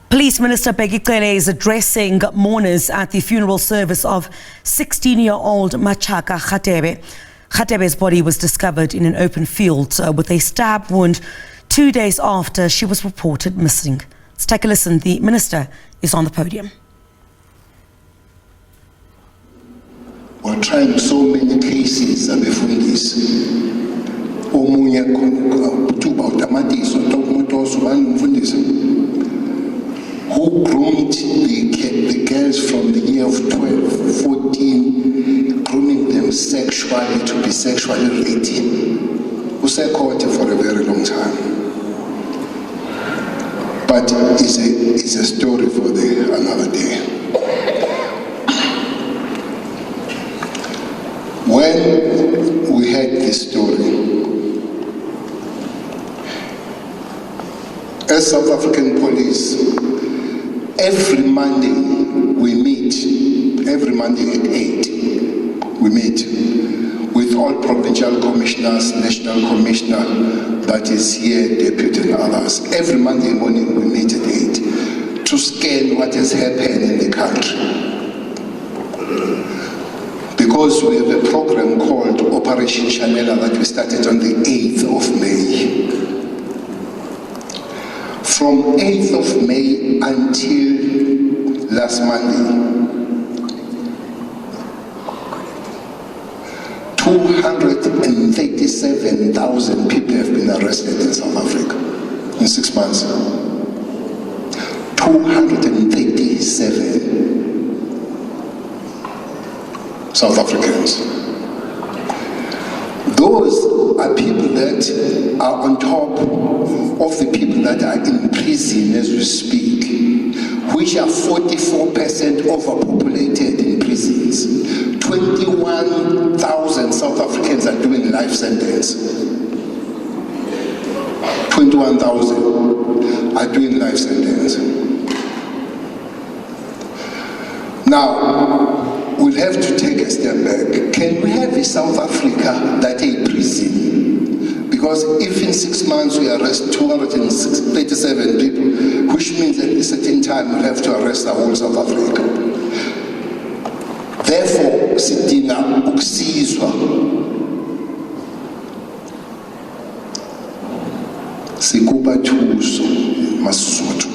Police Minister Bheki Cele is addressing mourners at the funeral service of 16-year-old Machaka Radebe. Radebe's body was discovered in an open field with a stab wound 2 days after she was reported missing. Let's take a listen. The minister is on the podium. We're trying so many cases before this. Who groomed the girls from the year of 12, 14, grooming them sexually to be sexually ready. We say court for a very long time. But it's a story for another day. When we had this story, as South African police, every Monday we meet, every Monday at 8, we meet with all provincial commissioners, national commissioner that is here, deputy and others. Every Monday morning we meet at 8 to scan what has happened in the country. Because we have a program called Operation Chanela that we started on the 8th of May. From 8th of May until last Monday, 237,000 people have been arrested in South Africa in 6 months. 237 South Africans. Those are people that are on top of the people that are in prison as we speak, which are 44% overpopulated in prisons. 21,000 South Africans are doing life sentence. 21,000 are doing life sentence. Now, we'll have to take a step back. Can we have a South Africa that a prison? Because if in 6 months we arrest 237 people, which means at a certain time we'll have to arrest the whole South Africa. Therefore, sidinga ukusizwa. Sikuba thuso masizothu.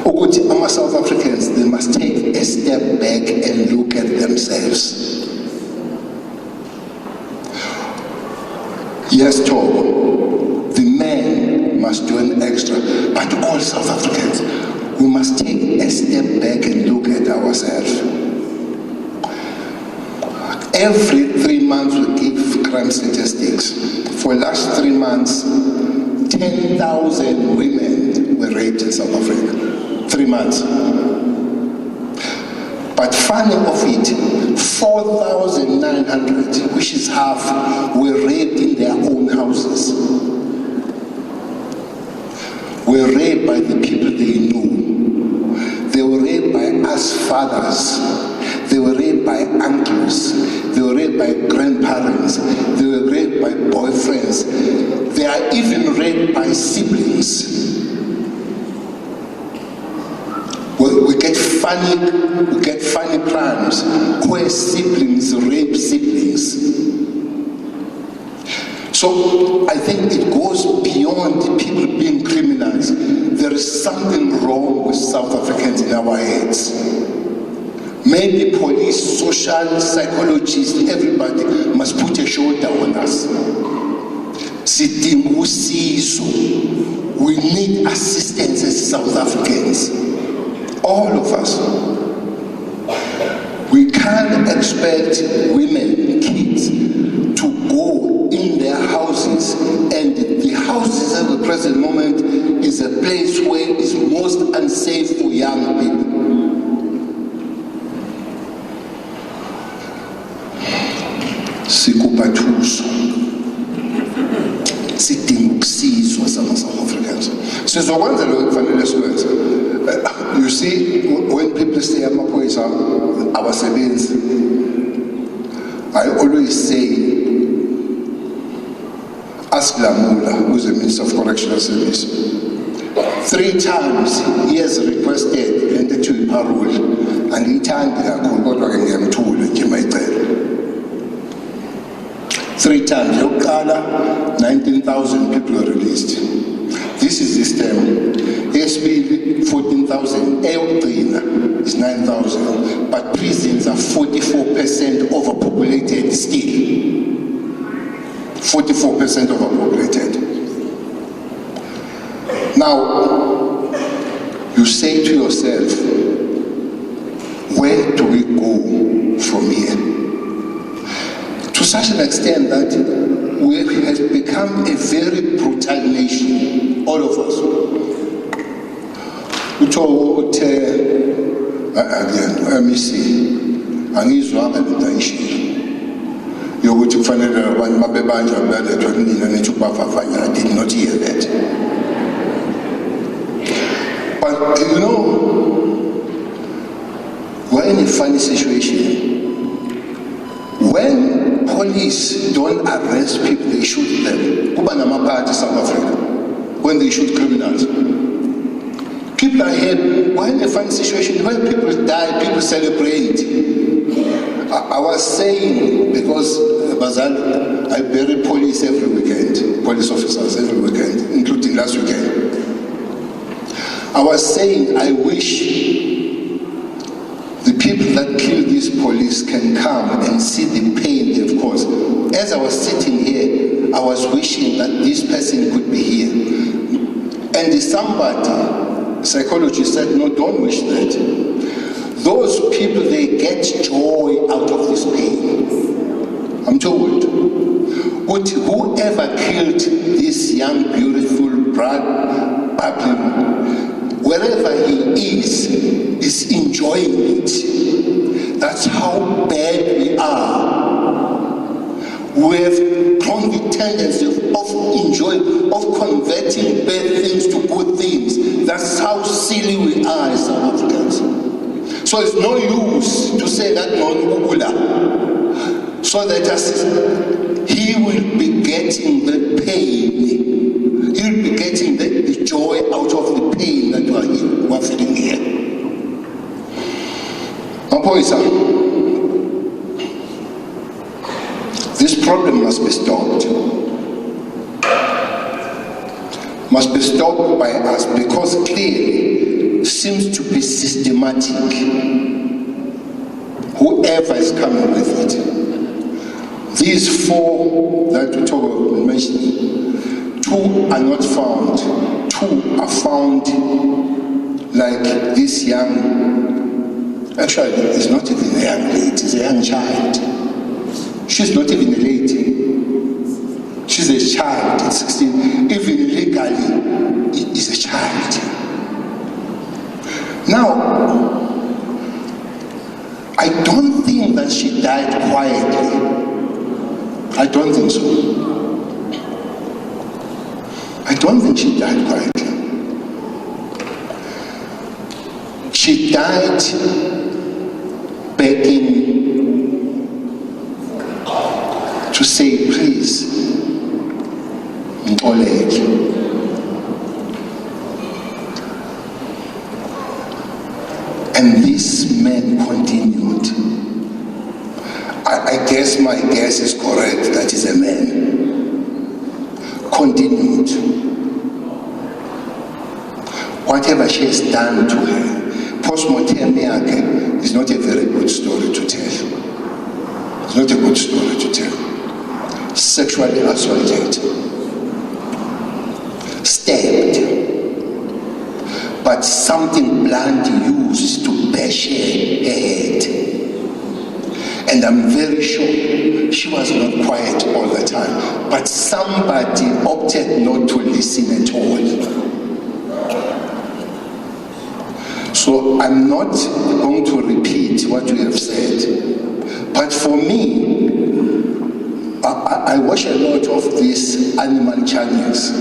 Ukuthi ama-South Africans, they must take a step back and look at themselves. Yes, Togo, the men must do an extra, but all South Africans, we must take a step back and look at ourselves. Every 3 months we give crime statistics. For the last 3 months, 10,000 women were raped in South Africa. 3 months. But funny of it, 4,900, which is half, were raped in their own houses. Were raped by the people they knew. They were raped by us fathers. They were raped by uncles. They were raped by grandparents. They were raped by boyfriends. They are even raped by siblings. We get funny crimes where siblings rape siblings. So I think it goes beyond people being criminals. There is something wrong with South Africans in our heads. Maybe police, social, psychologists, everybody must put a shoulder on us. We need assistance as South Africans. All of us. We can't expect women, kids, to go in their houses, and the houses at the present moment is a place where it's most unsafe for young people. Sikuba thuso. Sidinga ukusizwa sama-South Africans. Sizokwenza lokho kufanele sikwenze. You see, when people say amaphoyisa abasebenzi, I always say, ask Lamula, who's the Minister of Correctional Service. 3 times he has requested into to parole, and he turned kodwa ke ngiyamthula nje mayicela. 3 times. Yokala, 19,000 people were released. This is this term. SB 14,000. Eyokugcina is 9,000. But prisons are 44% overpopulated still. 44% overpopulated. Now, you say to yourself, where do we go from here? To such an extent that we have become a very brutal nation, all of us. Angizwanga lento ayishilo yokuthi kufanele abantu mabebanjwa belethwa kunina nethi ukubavavanya. I did not hear that. But you know, we're in a funny situation. When police don't arrest people, they shoot them. Kuba namaphathi South Africa when they shoot criminals. People are here. We're in a funny situation. When people die, people celebrate. I was saying, because Bazal, I bury police every weekend, police officers every weekend, including last weekend. I was saying, I wish the people that kill these police can come and see the pain they've caused. As I was sitting here, I was wishing that this person could be here. And somebody, psychologist, said, no, don't wish that. Those people, they get joy out of this pain. I'm told. But whoever killed this young, beautiful, bright, wherever he is enjoying it. That's how bad we are. We have grown the tendency of enjoying, of converting bad things to good things. That's how silly we are as South Africans. So it's no use to say that non-Ugula, so that he will be getting the pain. He will be getting the joy out of the pain that we are feeling here. This problem must be stopped. Must be stopped by us, because clearly seems to be systematic. Whoever is coming with it. These 4 that we talk about mentioning, 2 are not found. 2 are found like this young, actually it's not even a young lady, it's a young child. She's not even a lady. She's a child, it's 16. Even legally, it is a child. Now, I don't think that she died quietly. I don't think so. I don't think she died quietly. She died begging to say, please, Oleg. And this man continued. I guess my guess is correct, that is a man. Continued. Whatever she has done to her, post-mortem is not a very good story to tell. It's not a good story to tell. Sexually assaulted, stabbed, but something blunt used to bash her head. And I'm very sure she was not quiet all the time, but somebody opted not to listen at all. So I'm not going to repeat what you have said, but for me, I watch a lot of these animal channels.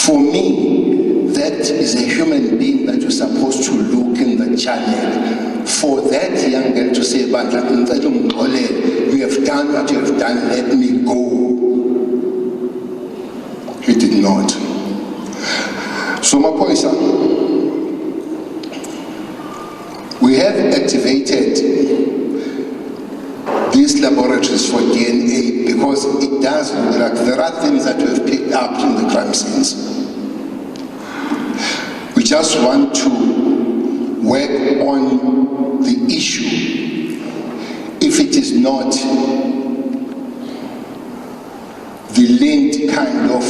For me, that is a human being that you're supposed to look in the channel. For that young girl to say, but you have done what you have done, let me go. He did not. So Mapoisa, we have activated these laboratories for DNA because it does look like there are things that we have picked up in the crime scenes. We just want to work on the issue. If it is not the linked kind of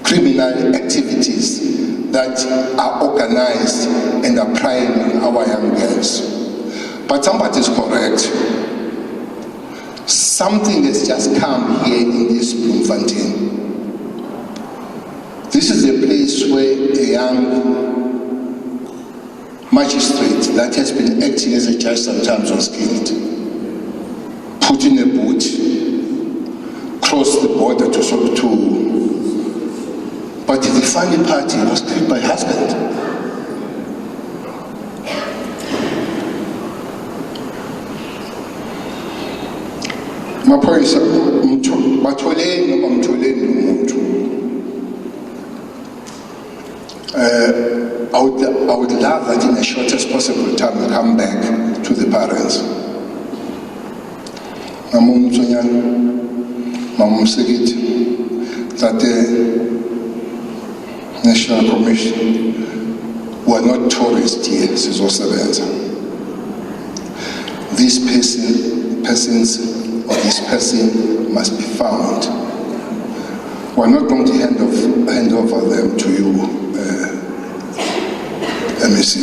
criminal activities that are organized and are prying on our young girls. But somebody is correct. Something has just come here in this Bloemfontein. This is a place where a young magistrate that has been acting as a judge sometimes was killed, put in a boot, crossed the border but the funny part, he was killed by husband. Maphoyisa batholeni noma mtholeni umuntu. I would love that in the shortest possible time we come back to the parents. Mamu Mtsonyana, Mamu Msekiti, that the National Commission were not tourists here, sizosebenza. These persons or this person must be found. We're not going to hand over them to you, MEC.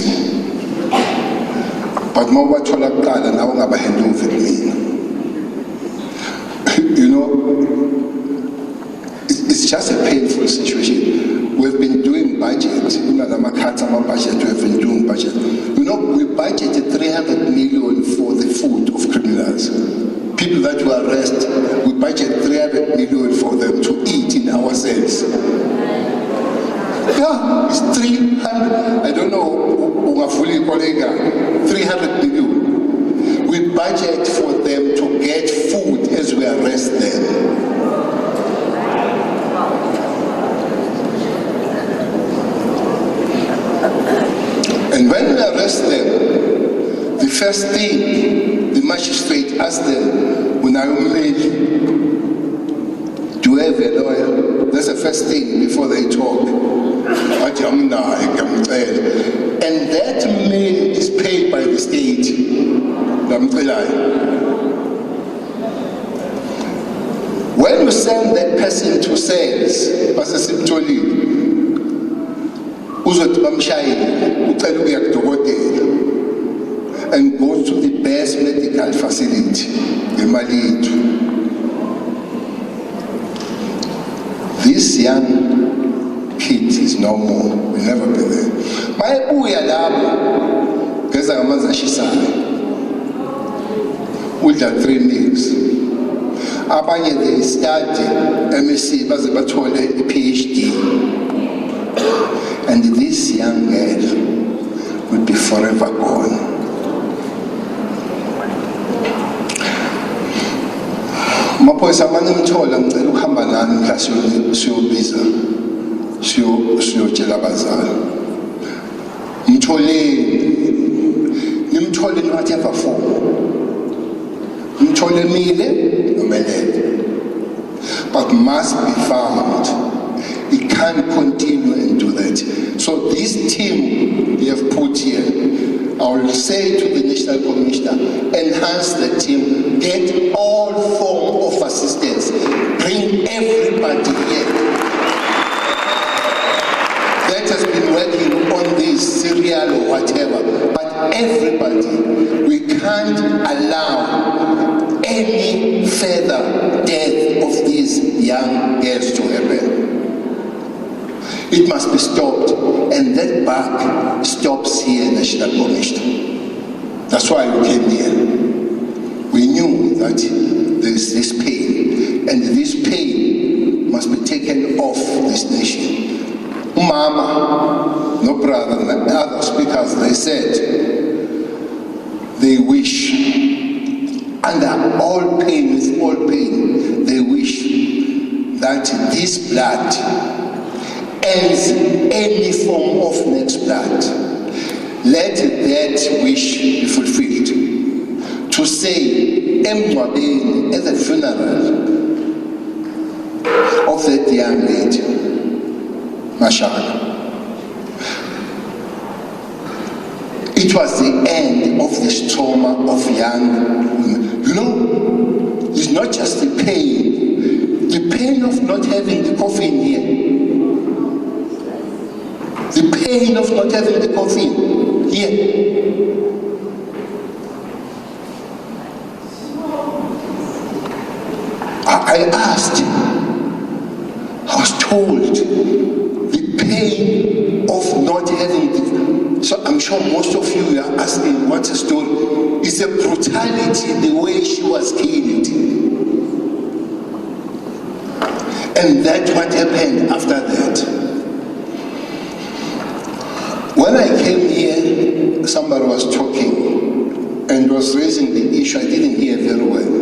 But more thola kuqala nawe ungaba hand over mina. You know, it's just a painful situation. We've been doing budget, you know, budget, we've been doing budget. You know, we budgeted 300 million for the food of criminals. People that were arrested, we budget 300 million for them to eat in our cells. Yeah, it's 300, I don't know, 300 million. We budget for them to get food as we arrest them. And when we arrest them, the first thing the magistrate asks them, when I do you have a lawyer? That's the first thing before they talk. And that mail is paid by the state. When you send that person to cells, and go to the best medical facility, this young kid is no more, will never be there. My uya labo, geza ngamanzi ashisayo. Udla 3 meals. Abanye they study MSc baze bathole a PhD. And this young girl will be forever gone. Maphoyisa manimthola ngicela ukuhamba nani mhla siyobiza siyotshela abazali. Nimthole in whatever form. Nimthole emile nomelele. But must be found. It can't continue and do that. So this team we have put here, I will say to the National Commissioner, enhance the team, get all form of assistance, bring everybody here that has been working on this serial or whatever, but everybody. We can't allow any further death of these young girls to happen. It must be stopped, and that back stops here, National Commission. That's why we came here. We knew that there is this pain, and this pain must be taken off this nation. Mama, no brother, and the other speakers, they said they wish, under all pain, with all pain, they wish that this blood ends any form of next blood, let that wish be fulfilled. To say, emngcwabeni, at the funeral of that young lady, Machaka, it was the end of this trauma of young women. You know, it's not just the pain of not having the coffin here. The pain of not having the coffin here. I asked, I was told, the pain of not having the, so I'm sure most of you are asking what's the story. It's a brutality, the way she was killed. And that's what happened after that. When I came here, somebody was talking and was raising the issue, I didn't hear very well,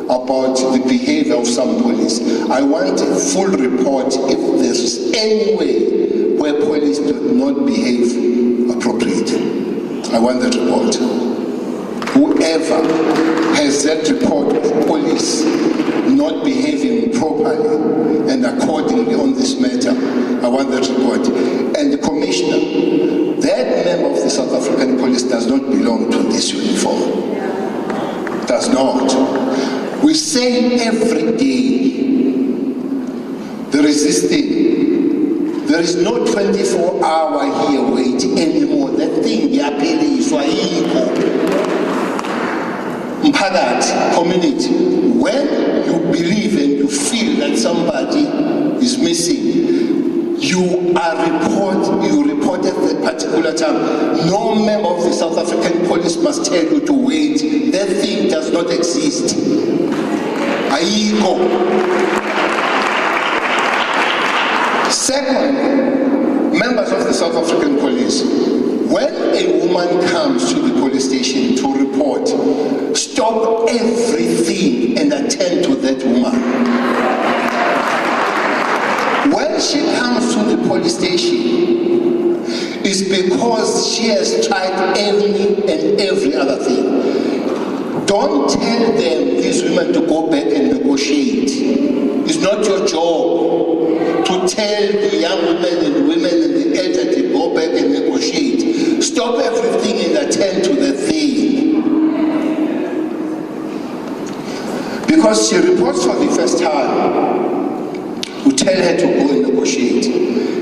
about the behavior of some police. I want a full report if there's any way where police do not behave appropriately. I want that report. Whoever has that report of police not behaving properly and accordingly on this matter, I want that report. And the commissioner, that member of the South African police does not belong to this uniform. Does not. We say every day, there is this thing. There is no 24-hour here wait anymore. That thing, yapeli iswa Mpagat community. When you believe and you feel that somebody is missing, you report at that particular time. No member of the South African police must tell you to wait. That thing does not exist. Second, members of the South African police, when a woman comes to the police station to report, stop everything and attend to that woman. When she comes to the police station, it's because she has tried any and every other thing. Don't tell them, these women, to go back and negotiate. It's not your job to tell the young women and the elderly to go back and negotiate. Stop everything and attend to the thing. Because she reports for the first time, we tell her to go and negotiate.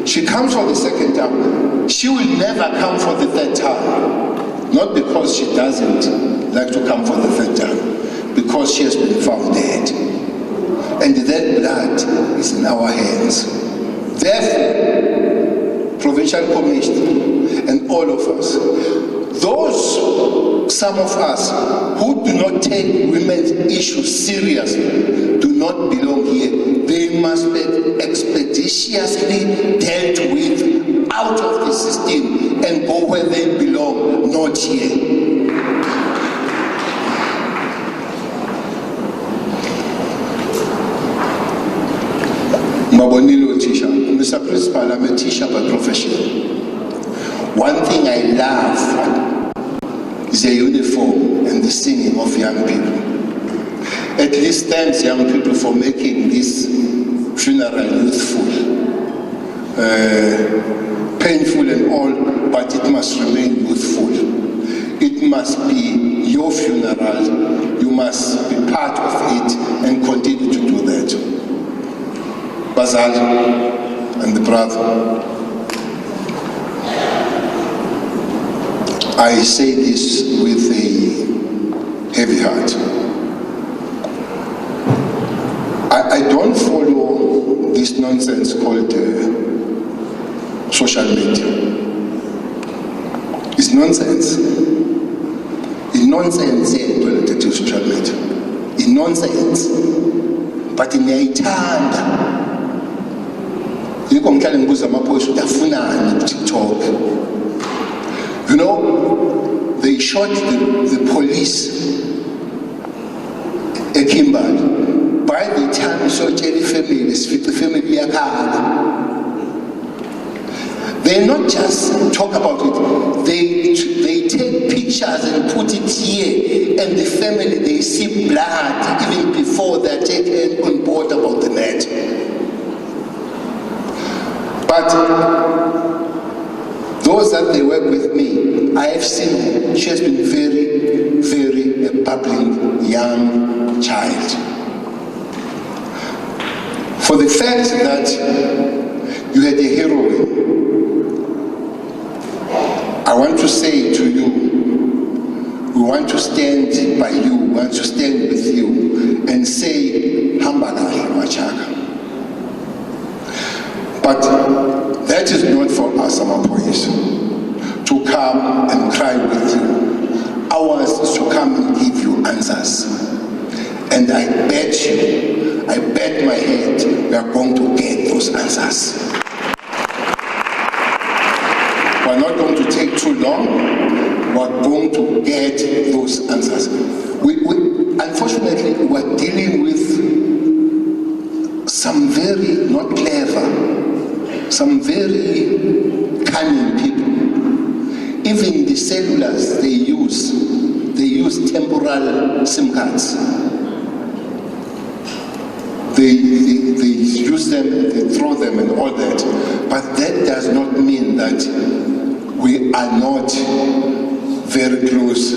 She comes for the second time. She will never come for the third time. Not because she doesn't like to come for the third time, because she has been found dead. And that blood is in our hands. Therefore, Provincial Commissioner and all of us, some of us who do not take women's issues seriously, do not belong here. They must be expeditiously dealt with out of the system and go where they belong, not here. Mabonilo teacher, Mr. Principal, I'm a teacher by profession. One thing I love is the uniform and the singing of young people. At least thanks young people for making this funeral youthful, painful and all, but it must remain youthful. It must be your funeral. You must be part of it and continue to do that. Bazal and the brother, I say this with a heavy heart. I don't follow this nonsense called social media. It's nonsense. It's nonsense related to social media. It's nonsense. But in the TikTok. You know, they shot the police at Kimberley. By the time so the family They not just talk about it, they take pictures and put it here, and the family, they see blood even before they're taken on board about the matter. But those that they work with me, I have seen her. She has been very, very a bubbling young child. For the fact that you had a heroine, I want to say to you, we want to stand by you, we want to stand with you and say, Hambagahi Machaka. But that is not for us, Amapoys, to come and cry with you. Ours is to come and give you answers. And I bet you, I bet my head, we are going to get those answers. We're not going to take too long. We're going to get those answers. Unfortunately, we're dealing with some very not clever, some very cunning people. Even the cellulars they use temporal SIM cards. They use them, they throw them and all that. But that does not mean that we are not very close.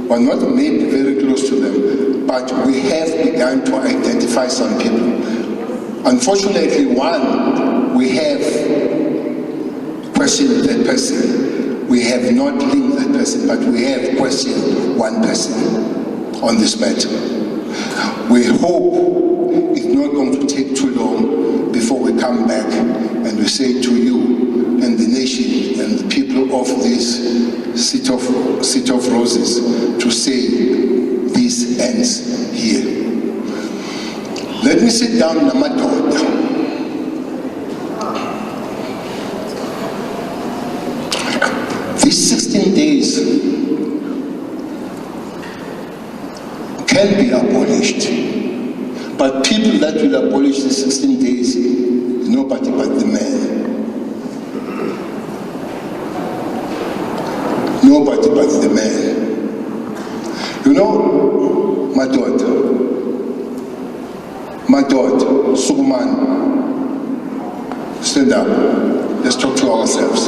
We're not maybe very close to them, but we have begun to identify some people. Unfortunately, one, we have questioned that person. We have not linked that person, but we have questioned one person on this matter. We hope it's not going to take too long before we come back and we say to you and the nation and the people of this City of Roses to say this ends here. Let me sit down, Namadoda. These 16 days can be abolished, but people that will abolish the 16 days is nobody but the man. Nobody but the man. You know, my daughter, Sukuman, stand up. Let's talk to ourselves.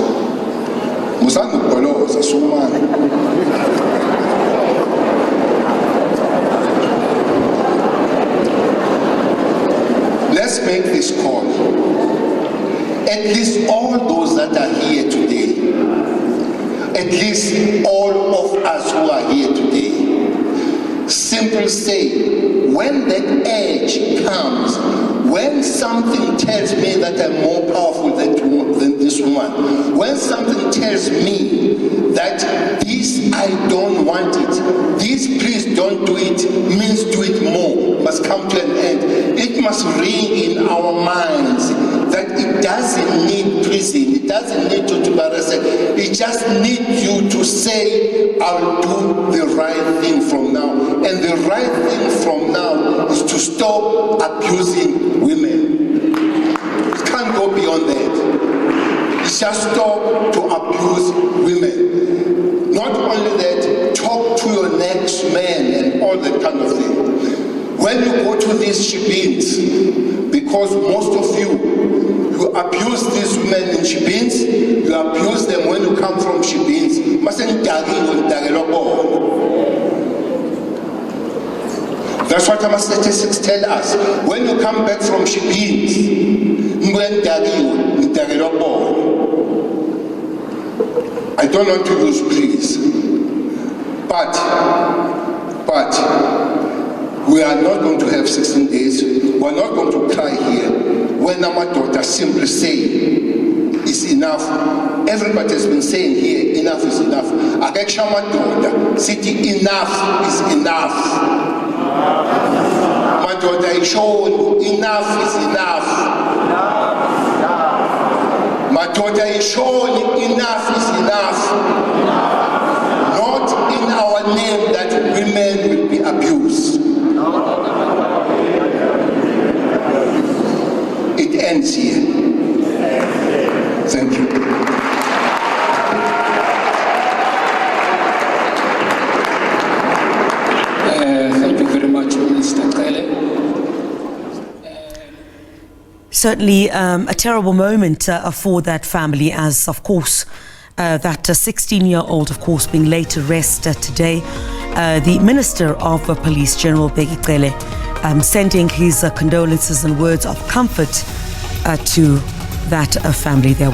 Musanu Koloza, Sukuman. Let's make this call. At least all those that are here today, at least all of us who are here today, simply say, when that edge comes, when something tells me that I'm more powerful than this woman, when something tells me that this I don't want it, this please don't do it, means do it more, must come to an end. It must ring in our minds that it doesn't need prison, it doesn't need to be arrested, it just needs you to say, I'll do the right thing from now. And the right thing from now is to stop abusing women. It can't go beyond that. It's just stop to abuse women. Not only that, talk to your next man and all that kind of thing. When you go to these shibins, because most of you abuse these women in shibins, you abuse them when you come from shibins. That's what our statistics tell us. When you come back from shibins, I don't want to use please, but we are not going to have 16 days. We are not going to cry here. When our daughter simply say, it's enough. Everybody has been saying here, enough is enough. Akekshama daughter, city, enough is enough. My daughter is shown, enough is enough. My daughter is shown, enough is enough. Not in our name that women will be abused. It ends here. Thank you. Certainly a terrible moment for that family, as of course that 16-year-old, of course, being laid to rest today. The Minister of Police, General Bheki Cele, sending his condolences and words of comfort to that family there.